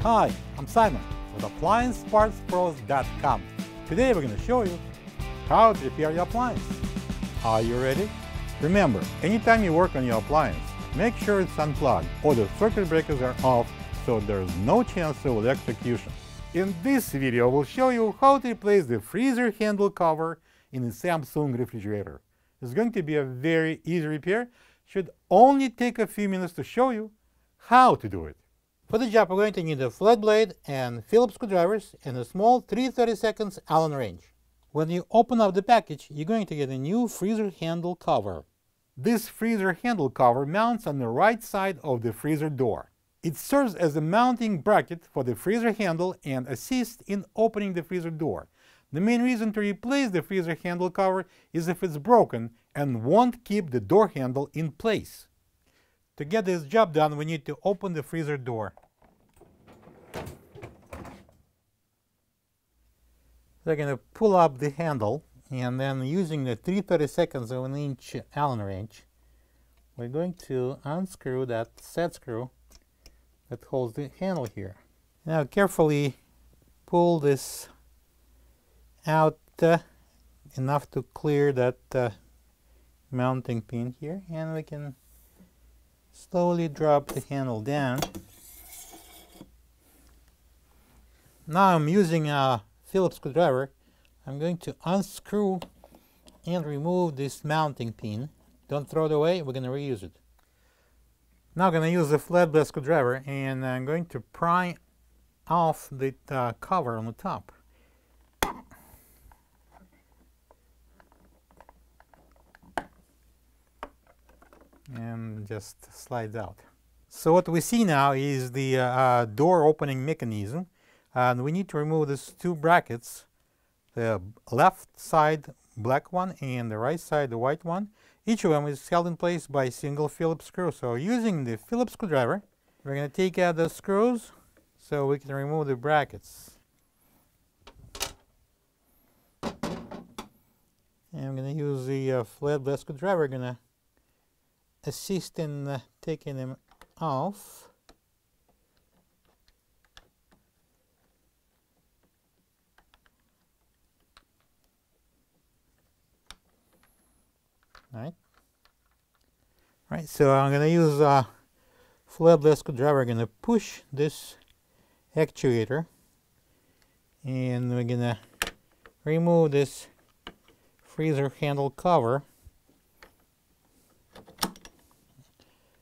Hi, I'm Simon with AppliancePartsPros.com. Today we're going to show you how to repair your appliance. Are you ready? Remember, anytime you work on your appliance, make sure it's unplugged or the circuit breakers are off so there's no chance of electrocution. In this video, we'll show you how to replace the freezer handle cover in a Samsung refrigerator. It's going to be a very easy repair. Should only take a few minutes to show you how to do it. For the job, we're going to need a flat blade and Phillips screwdrivers and a small 3/32 Allen wrench. When you open up the package, you're going to get a new freezer handle cover. This freezer handle cover mounts on the right side of the freezer door. It serves as a mounting bracket for the freezer handle and assists in opening the freezer door. The main reason to replace the freezer handle cover is if it's broken and won't keep the door handle in place. To get this job done, we need to open the freezer door. We're going to pull up the handle, and then using the 3/32 of an inch Allen wrench, we're going to unscrew that set screw that holds the handle here. Now carefully pull this out enough to clear that mounting pin here, and we can slowly drop the handle down. Now I'm using a Phillips screwdriver. I'm going to unscrew and remove this mounting pin. Don't throw it away, we're going to reuse it. Now I'm going to use a flathead screwdriver, and I'm going to pry off the cover on the top. And just slides out. So what we see now is the door opening mechanism, and we need to remove these two brackets, the left side black one and the right side the white one. Each of them is held in place by a single Phillips screw. So using the Phillips screwdriver, we're going to take out the screws so we can remove the brackets. And I'm going to use the flathead screwdriver. We're going to assist in taking them off. Right, so I'm going to use a flathead screwdriver. I'm going to push this actuator, and we're going to remove this freezer handle cover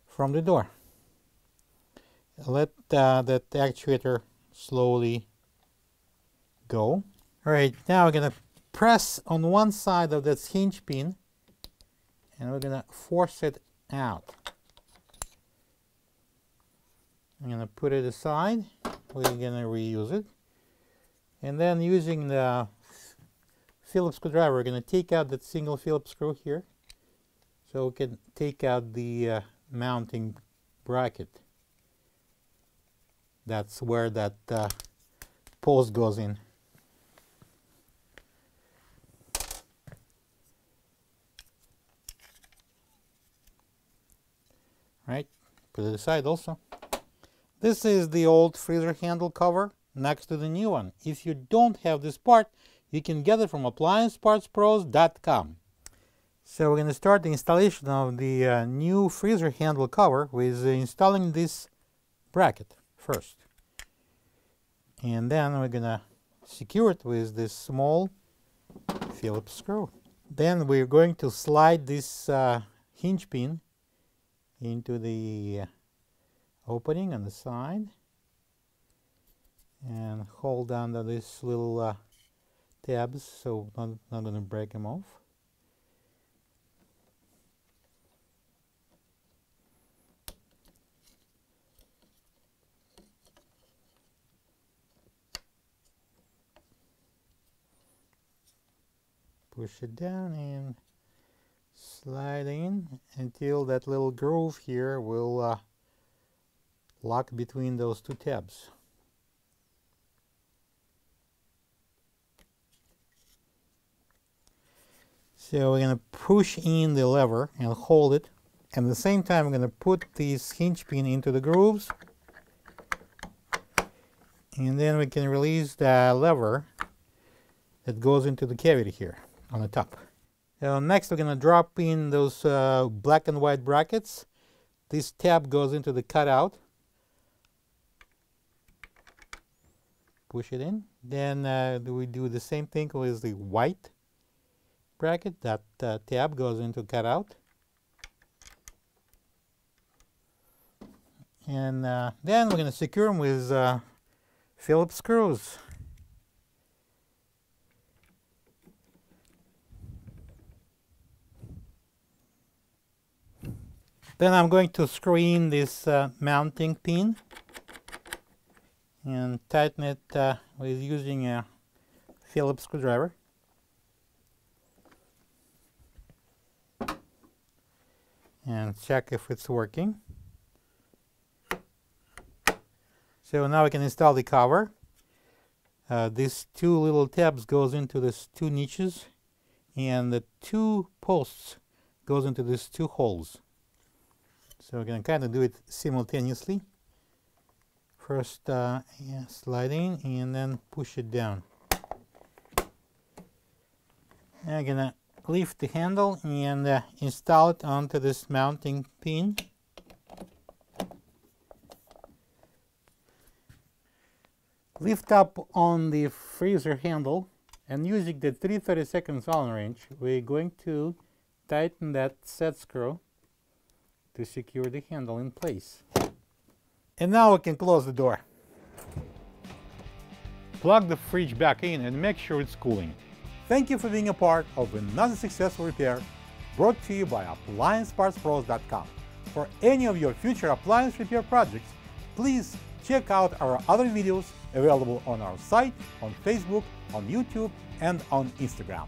from the door. Let that actuator slowly go. All right, now we're going to press on one side of this hinge pin, and we're going to force it out. I'm going to put it aside. We're going to reuse it. And then using the Phillips screwdriver, we're going to take out that single Phillips screw here, so we can take out the mounting bracket. That's where that post goes in. Right, put it aside also. This is the old freezer handle cover next to the new one. If you don't have this part, you can get it from AppliancePartsPros.com. So we're going to start the installation of the new freezer handle cover with installing this bracket first. And then we're going to secure it with this small Phillips screw. Then we're going to slide this hinge pin into the opening on the side and hold under these little tabs so I'm not going to break them off. Push it down and slide in until that little groove here will lock between those two tabs. So we're going to push in the lever and hold it. And at the same time, I'm going to put this hinge pin into the grooves And then we can release the lever that goes into the cavity here on the top. So next we're going to drop in those black and white brackets. This tab goes into the cutout. Push it in. Then we do the same thing with the white bracket. That tab goes into cutout. And then we're going to secure them with Phillips screws. Then I'm going to screw in this mounting pin and tighten it with using a Phillips screwdriver. And check if it's working. So now we can install the cover. These two little tabs goes into these two niches, and the two posts goes into these two holes. So we're going to kind of do it simultaneously. First slide in and then push it down. Now I'm going to lift the handle and install it onto this mounting pin. Lift up on the freezer handle, and using the 3/32 Allen wrench, we're going to tighten that set screw to secure the handle in place. And now we can close the door. Plug the fridge back in and make sure it's cooling. Thank you for being a part of another successful repair brought to you by AppliancePartsPros.com. For any of your future appliance repair projects, please check out our other videos available on our site, on Facebook, on YouTube, and on Instagram.